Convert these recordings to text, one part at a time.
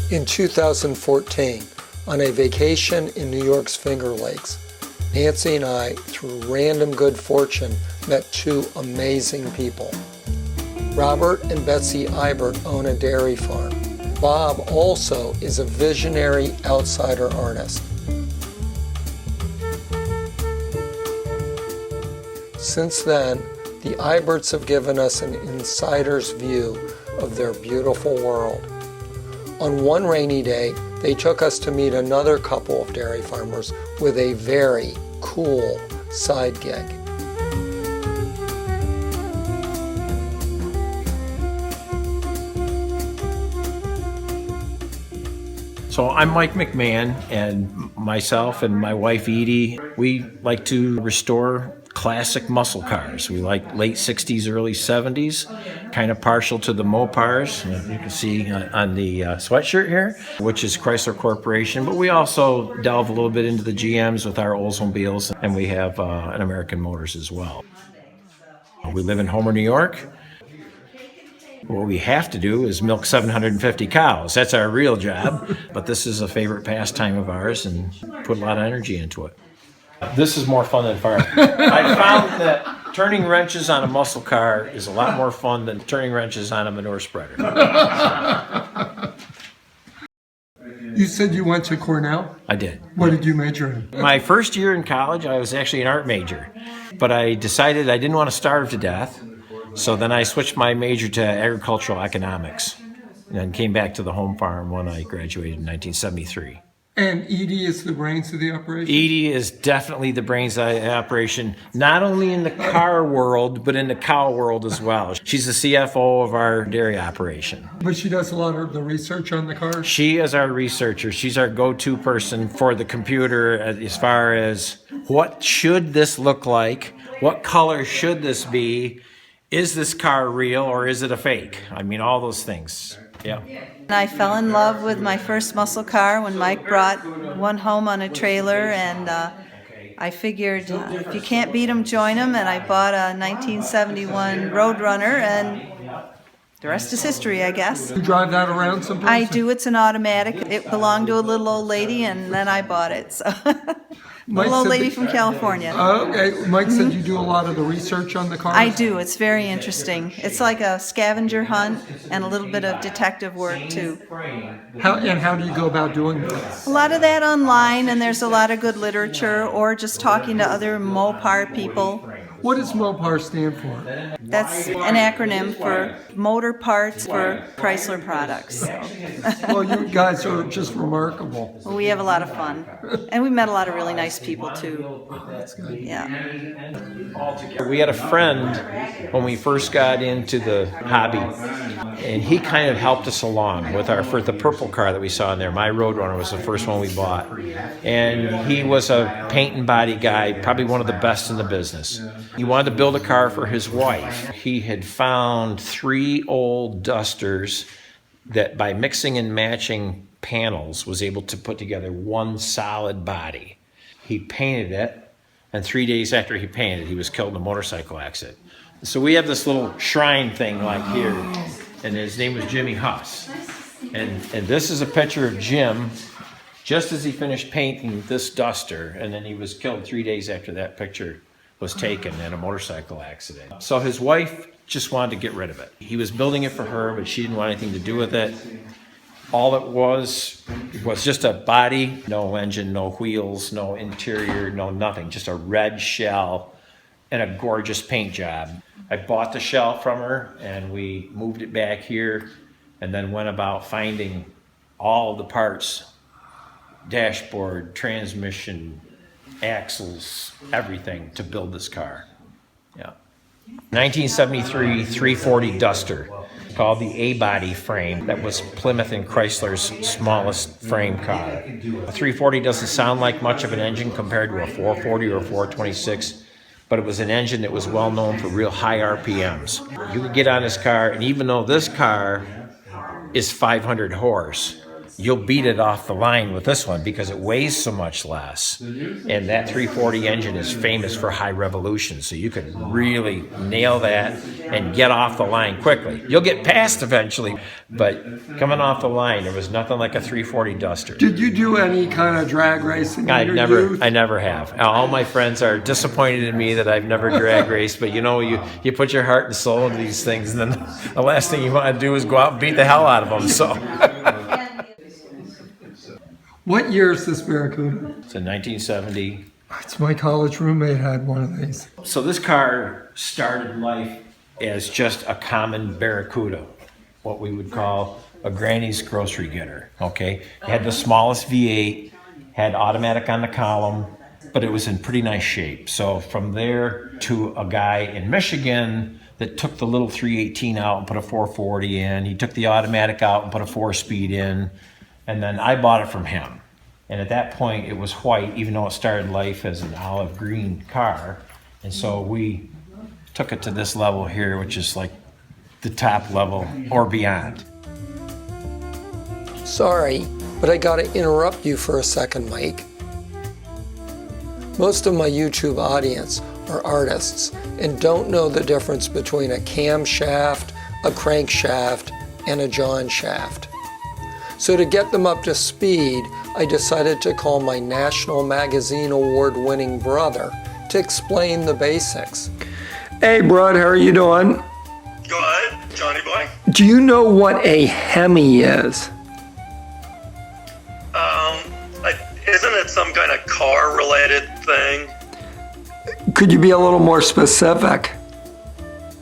In 2014, on a vacation in New York's Finger Lakes, Nancy and I, through random good fortune, met two amazing people. Robert and Betsy Eibert own a dairy farm. Bob also is a visionary outsider artist. Since then, the Eiberts have given us an insider's view of their beautiful world. On one rainy day, they took us to meet another couple of dairy farmers with a very cool side gig. So I'm Mik McMahon, and myself and my wife Edie, we like to restore classic muscle cars. We like late 60s, early 70s, kind of partial to the Mopars. You can see on the sweatshirt here, which is Chrysler Corporation, but we also delve a little bit into the GMs with our Oldsmobiles, and we have an American Motors as well. We live in Homer, New York. What we have to do is milk 750 cows. That's our real job, but this is a favorite pastime of ours and put a lot of energy into it. This is more fun than farming. I found that turning wrenches on a muscle car is a lot more fun than turning wrenches on a manure spreader. You said you went to Cornell? I did. What did you major in? My first year in college, I was actually an art major, but I decided I didn't want to starve to death, so then I switched my major to agricultural economics and then came back to the home farm when I graduated in 1973. And Edie is the brains of the operation? Edie is definitely the brains of the operation, not only in the car world, but in the cow world as well. She's the CFO of our dairy operation. But she does a lot of the research on the cars? She is our researcher. She's our go-to person for the computer as far as what should this look like, what color should this be, is this car real or is it a fake? I mean, all those things. Yeah. I fell in love with my first muscle car when Mike brought one home on a trailer, and I figured if you can't beat them, join them, and I bought a 1971 Roadrunner, and the rest is history, I guess. You drive that around sometimes? I do. It's an automatic. It belonged to a little old lady, and then I bought it. So. Little old lady from California. Okay, Mike said you do a lot of the research on the cars? I do. It's very interesting. It's like a scavenger hunt and a little bit of detective work too. How do you go about doing that? A lot of that online, and there's a lot of good literature, or just talking to other Mopar people. What does Mopar stand for? That's an acronym for Motor Parts for Chrysler Products. So. Well, you guys are just remarkable. Well, we have a lot of fun. And we met a lot of really nice people, too. That's good. Yeah. We had a friend when we first got into the hobby, and he kind of helped us along with the purple car that we saw in there. My Roadrunner was the first one we bought. And he was a paint and body guy, probably one of the best in the business. He wanted to build a car for his wife. He had found 3 old Dusters that by mixing and matching panels was able to put together one solid body. He painted it, and 3 days after he painted it, he was killed in a motorcycle accident. So we have this little shrine thing like here, and his name was Jimmy Huss. And this is a picture of Jim just as he finished painting this Duster, and then he was killed 3 days after that picture was taken in a motorcycle accident. So his wife just wanted to get rid of it. He was building it for her, but she didn't want anything to do with it. All it was just a body, no engine, no wheels, no interior, no nothing, just a red shell and a gorgeous paint job. I bought the shell from her, and we moved it back here, and then went about finding all of the parts, dashboard, transmission, axles, everything to build this car. Yeah. 1973 340 Duster, called the A-body frame. That was Plymouth and Chrysler's smallest frame car. A 340 doesn't sound like much of an engine compared to a 440 or a 426, but it was an engine that was well known for real high RPMs. You could get on this car, and even though this car is 500 horse, you'll beat it off the line with this one because it weighs so much less. And that 340 engine is famous for high revolution, so you could really nail that and get off the line quickly. You'll get past eventually, but coming off the line, there was nothing like a 340 Duster. Did you do any kind of drag racing in your youth? I never have. All my friends are disappointed in me that I've never drag raced, but you know, you put your heart and soul into these things, and then the last thing you want to do is go out and beat the hell out of them. So. What year is this Barracuda? It's a 1970. It's my college roommate had one of these. So this car started life as just a common Barracuda, what we would call a granny's grocery getter, okay? It had the smallest V8, had automatic on the column, but it was in pretty nice shape. So from there to a guy in Michigan that took the little 318 out and put a 440 in. He took the automatic out and put a 4-speed in. And then I bought it from him. And at that point, it was white, even though it started life as an olive green car. And so we took it to this level here, which is like the top level or beyond. Sorry, but I gotta interrupt you for a second, Mike. Most of my YouTube audience are artists and don't know the difference between a camshaft, a crankshaft, and a John shaft. So to get them up to speed, I decided to call my National Magazine Award-winning brother to explain the basics. Hey, Brad, how are you doing? Good, Johnny boy. Do you know what a Hemi is? Isn't it some kind of car-related thing? Could you be a little more specific?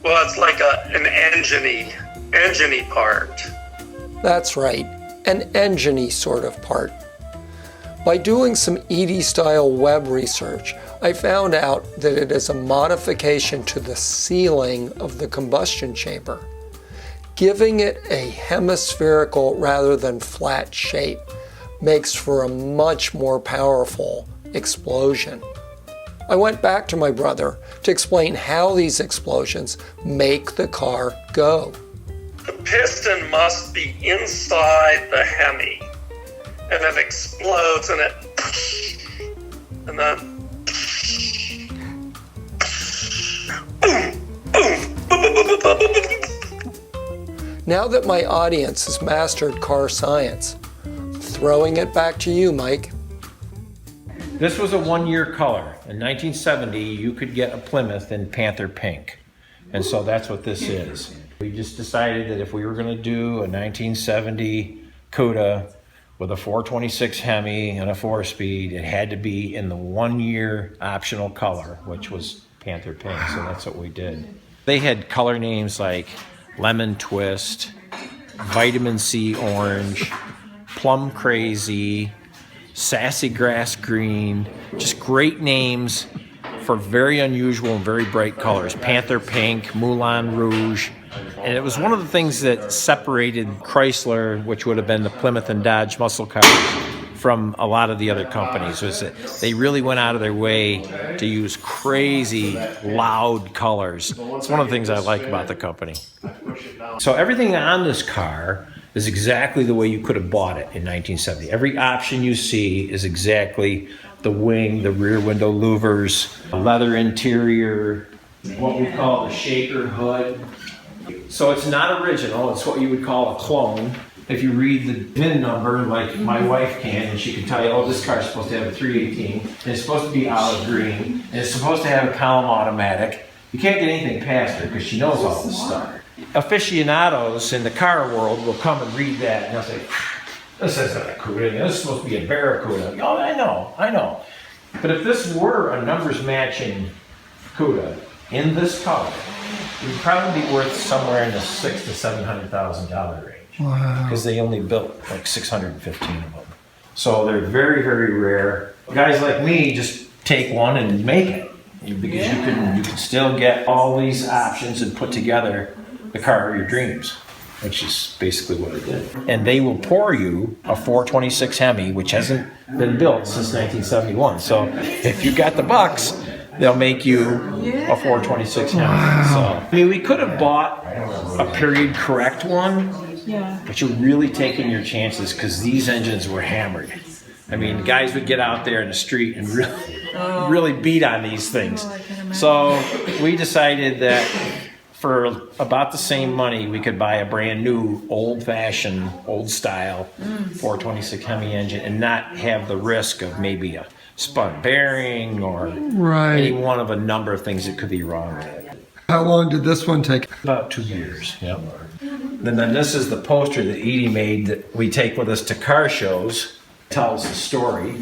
Well, it's like an engine-y part. That's right, an engine-y sort of part. By doing some Edie-style web research, I found out that it is a modification to the sealing of the combustion chamber, giving it a hemispherical rather than flat shape makes for a much more powerful explosion. I went back to my brother to explain how these explosions make the car go. The piston must be inside the Hemi, and it explodes and then Now that my audience has mastered car science, throwing it back to you, Mike. This was a one-year color. In 1970, you could get a Plymouth in Panther Pink. And so that's what this is. We just decided that if we were going to do a 1970 Cuda with a 426 Hemi and a 4-speed, it had to be in the one-year optional color, which was Panther Pink. So that's what we did. They had color names like Lemon Twist, Vitamin C Orange, Plum Crazy, Sassy Grass Green, just great names for very unusual and very bright colors. Panther Pink, Moulin Rouge. And it was one of the things that separated Chrysler, which would have been the Plymouth and Dodge muscle cars, from a lot of the other companies, was that they really went out of their way to use crazy, loud colors. It's one of the things I like about the company. So everything on this car is exactly the way you could have bought it in 1970. Every option you see is exactly the wing, the rear window louvers, leather interior, what we call the shaker hood. So it's not original, it's what you would call a clone. If you read the VIN number, like my wife can, and she can tell you, oh, this car's supposed to have a 318, and it's supposed to be olive green, and it's supposed to have a column automatic. You can't get anything past her because she knows all this stuff. Aficionados in the car world will come and read that, and they'll say, this isn't a Cuda, this is supposed to be a Barracuda. Oh, I know. But if this were a numbers matching Cuda in this color, it would probably be worth somewhere in the $600,000 to $700,000 range. Wow. Because they only built like 615 of them. So they're very, very rare. Guys like me just take one and make it. Because you can still get all these options and put together the car of your dreams, which is basically what it did. And they will pour you a 426 Hemi, which hasn't been built since 1971. So if you got the bucks, they'll make you a 426 Hemi. So, I mean, we could have bought a period correct one, Yeah. But you're really taking your chances because these engines were hammered. I mean, guys would get out there in the street and really beat on these things. So we decided that for about the same money, we could buy a brand new, old-fashioned, old-style 426 Hemi engine and not have the risk of maybe a spun bearing or any one of a number of things that could be wrong with it. How long did this one take? About 2 years. Yep. And then this is the poster that Edie made that we take with us to car shows. Tells the story.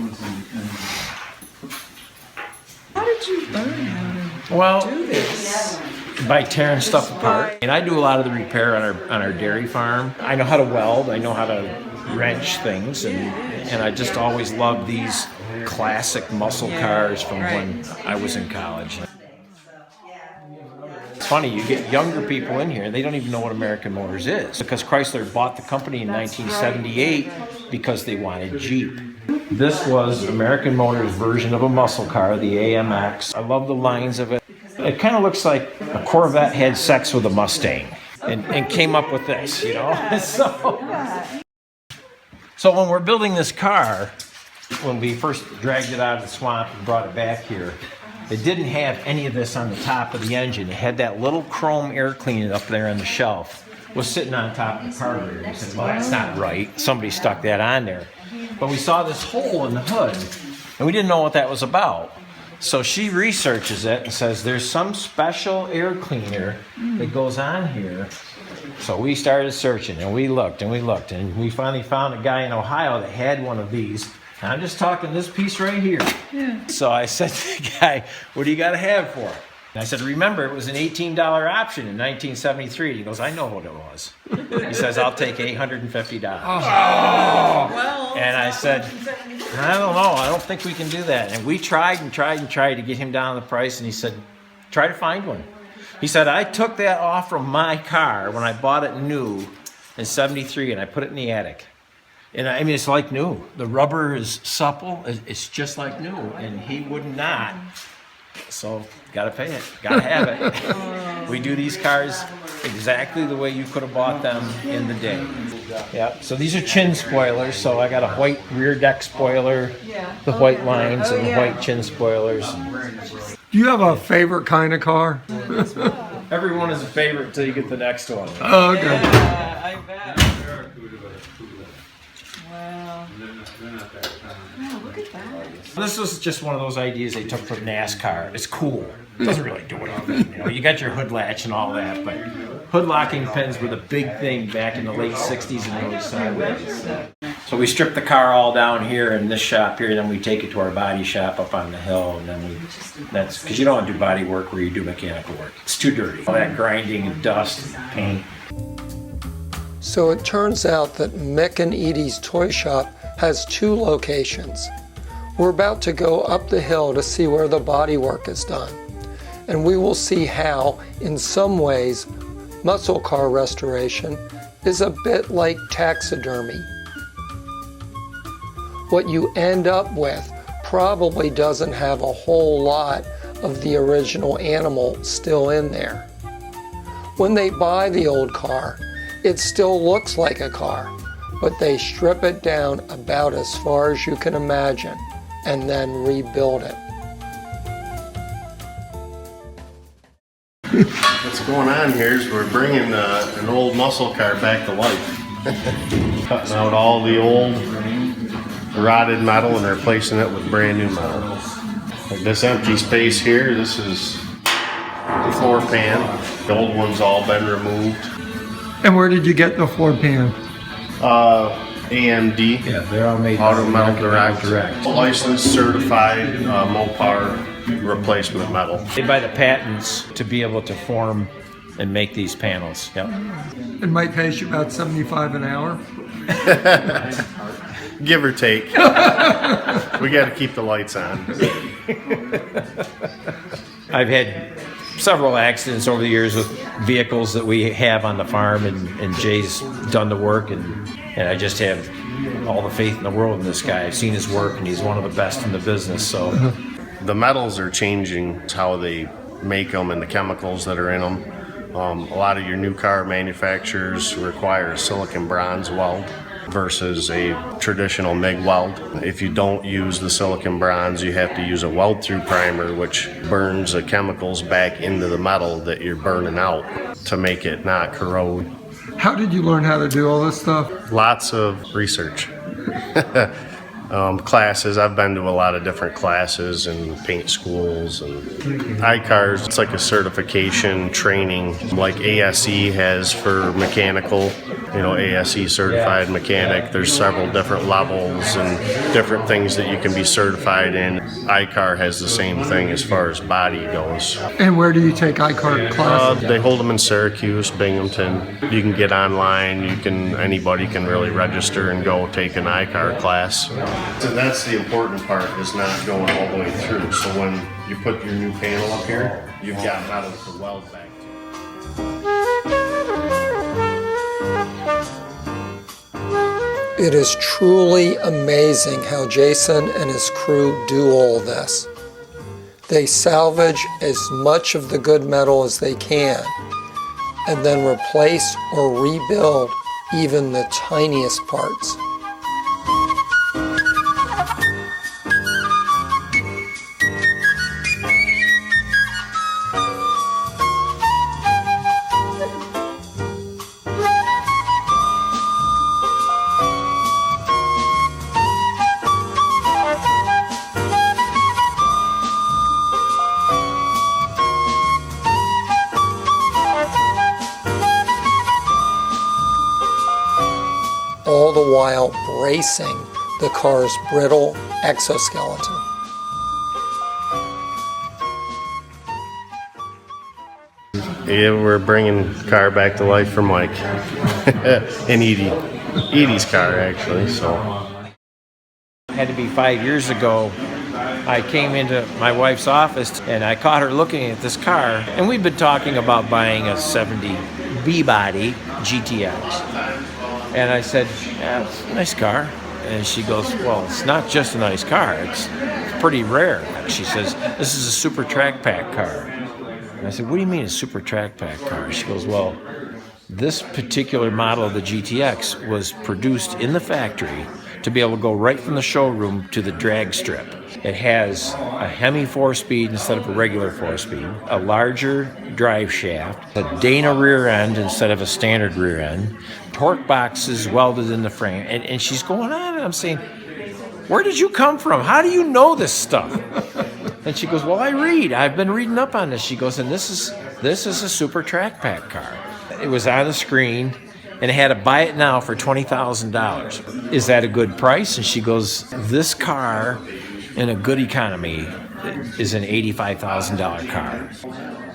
How did you learn how Well, to do this? by tearing stuff apart. And I do a lot of the repair on our dairy farm. I know how to weld. I know how to wrench things, and I just always loved these classic muscle cars from when I was in college. It's funny, you get younger people in here and they don't even know what American Motors is because Chrysler bought the company in 1978 because they wanted Jeep. This was American Motors' version of a muscle car, the AMX. I love the lines of it. It kind of looks like a Corvette had sex with a Mustang and came up with this, you know? So when we're building this car, when we first dragged it out of the swamp and brought it back here, it didn't have any of this on the top of the engine. It had that little chrome air cleaner up there on the shelf. Was sitting on top of the carburetor. We said, well, that's not right. Somebody stuck that on there. But we saw this hole in the hood, and we didn't know what that was about. So she researches it and says, there's some special air cleaner that goes on here. So we started searching, and we looked, and we finally found a guy in Ohio that had one of these. And I'm just talking this piece right here. Yeah. So I said to the guy, what do you got to have for it? And I said, remember, it was an $18 option in 1973. He goes, I know what it was. He says, I'll take $850. Well, and I said, I don't know. I don't think we can do that. And we tried to get him down the price. And he said, try to find one. He said, I took that off from my car when I bought it new in 73, and I put it in the attic. And I mean, it's like new. The rubber is supple. It's just like new. And he would not. So, gotta pay it. Gotta have it. We do these cars exactly the way you could have bought them in the day. Yeah. So these are chin spoilers. So I got a white rear deck spoiler, the white lines, and the white chin spoilers. Do you have a favorite kind of car? Everyone is a favorite until you get the next one. Oh, okay. yeah, I bet. Wow. Wow, look at that. This was just one of those ideas they took from NASCAR. It's cool. It doesn't really do anything. You know, you got your hood latch and all that, but hood locking pins were the big thing back in the late 60s and early 70s. So we strip the car all down here in this shop here, and then we take it to our body shop up on the hill, and then that's because you don't want to do body work where you do mechanical work. It's too dirty. All that grinding and dust and paint. So it turns out that Mik and Edie's toy shop has 2 locations. We're about to go up the hill to see where the body work is done. And we will see how, in some ways, muscle car restoration is a bit like taxidermy. What you end up with probably doesn't have a whole lot of the original animal still in there. When they buy the old car, it still looks like a car, but they strip it down about as far as you can imagine and then rebuild it. What's going on here is we're bringing an old muscle car back to life. Cutting out all the old rotted metal and replacing it with brand new metal. Like this empty space here, this is the floor pan. The old one's all been removed. And where did you get the floor pan? AMD. Yeah, they're all made Auto Metal Direct. Licensed, certified Mopar replacement metal. They buy the patents to be able to form and make these panels. Yep. It might pay you about $75 an hour. Give or take. We got to keep the lights on. I've had several accidents over the years with vehicles that we have on the farm, and Jay's done the work, and I just have all the faith in the world in this guy. I've seen his work, and he's one of the best in the business. So the metals are changing how they make them and the chemicals that are in them. A lot of your new car manufacturers require a silicon bronze weld versus a traditional MIG weld. If you don't use the silicon bronze, you have to use a weld-through primer, which burns the chemicals back into the metal that you're burning out to make it not corrode. How did you learn how to do all this stuff? Lots of research. Classes. I've been to a lot of different classes and paint schools and iCars. It's like a certification training like ASE has for mechanical, ASE certified mechanic. There's several different levels and different things that you can be certified in. iCar has the same thing as far as body goes. And where do you take iCar classes? They hold them in Syracuse, Binghamton. You can get online. Anybody can really register and go take an iCar class. So that's the important part, is not going all the way through. So when you put your new panel up here, you've got metal to weld back to. It is truly amazing how Jason and his crew do all this. They salvage as much of the good metal as they can, and then replace or rebuild even the tiniest parts. All the while bracing the car's brittle exoskeleton. Yeah, we're bringing the car back to life for Mike and Edie. Edie's car, actually. So It had to be 5 years ago. I came into my wife's office and I caught her looking at this car, and we'd been talking about buying a 70 B-body GTX. And I said, yeah, it's a nice car. And she goes, well, it's not just a nice car, it's pretty rare. She says, this is a super track pack car. And I said, what do you mean a super track pack car? She goes, well, this particular model of the GTX was produced in the factory to be able to go right from the showroom to the drag strip. It has a Hemi 4-speed instead of a regular 4-speed, a larger drive shaft, a Dana rear end instead of a standard rear end, torque boxes welded in the frame. And she's going on, and I'm saying, where did you come from? How do you know this stuff? And she goes, well, I've been reading up on this. She goes, and this is a super track pack car. It was on the screen, and it had to buy it now for $20,000. Is that a good price? And she goes, this car in a good economy is an $85,000 car.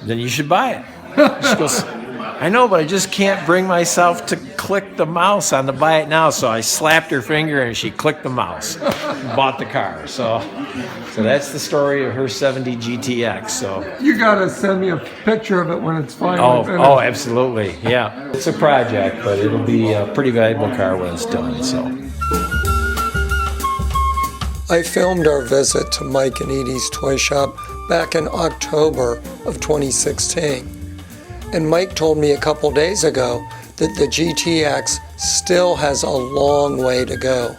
Then you should buy it. She goes, I know, but I just can't bring myself to click the mouse on the buy it now. So I slapped her finger and she clicked the mouse and bought the car. So that's the story of her 70 GTX. So You gotta send me a picture of it when it's finally finished. Oh, absolutely. Yeah. It's a project, but it'll be a pretty valuable car when it's done. So I filmed our visit to Mike and Edie's toy shop back in October of 2016. And Mike told me a couple days ago that the GTX still has a long way to go.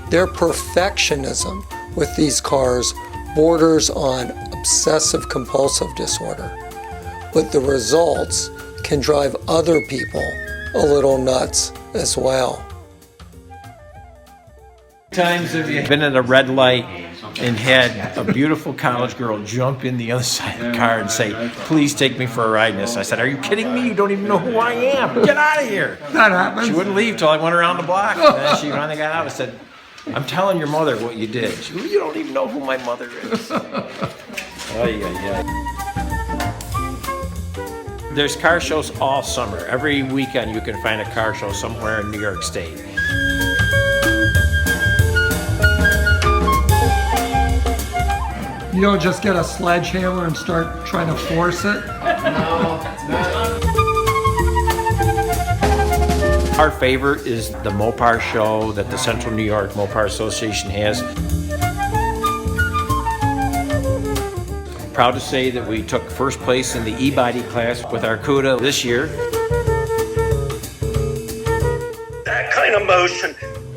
Their perfectionism with these cars borders on obsessive-compulsive disorder, but the results can drive other people a little nuts as well. times have you been at a red light and had a beautiful college girl jump in the other side of the car and say, please take me for a ride in this? I said, are you kidding me? You don't even know who I am. Get out of here. That happens. She wouldn't leave till I went around the block. And then she finally got out. I said, I'm telling your mother what you did. She goes, you don't even know who my mother is. There's car shows all summer. Every weekend you can find a car show somewhere in New York State. You don't just get a sledgehammer and start trying to force it? Our favorite is the Mopar show that the Central New York Mopar Association has. Proud to say that we took first place in the e-body class with our CUDA this year. That kind of motion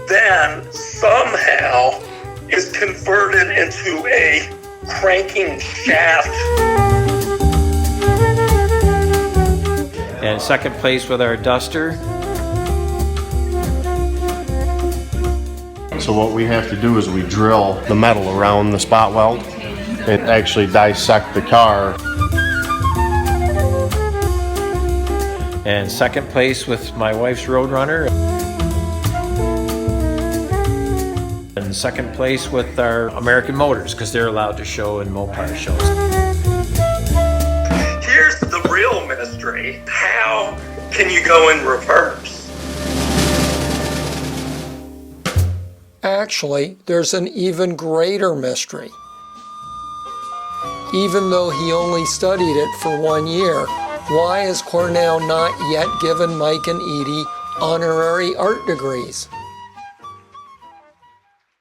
then somehow is converted into a cranking shaft. And second place with our Duster. So what we have to do is we drill the metal around the spot weld and actually dissect the car. And second place with my wife's Roadrunner. And second place with our American Motors, because they're allowed to show in Mopar shows. Here's the real mystery. How can you go in reverse? Actually, there's an even greater mystery. Even though he only studied it for 1 year, why has Cornell not yet given Mike and Edie honorary art degrees?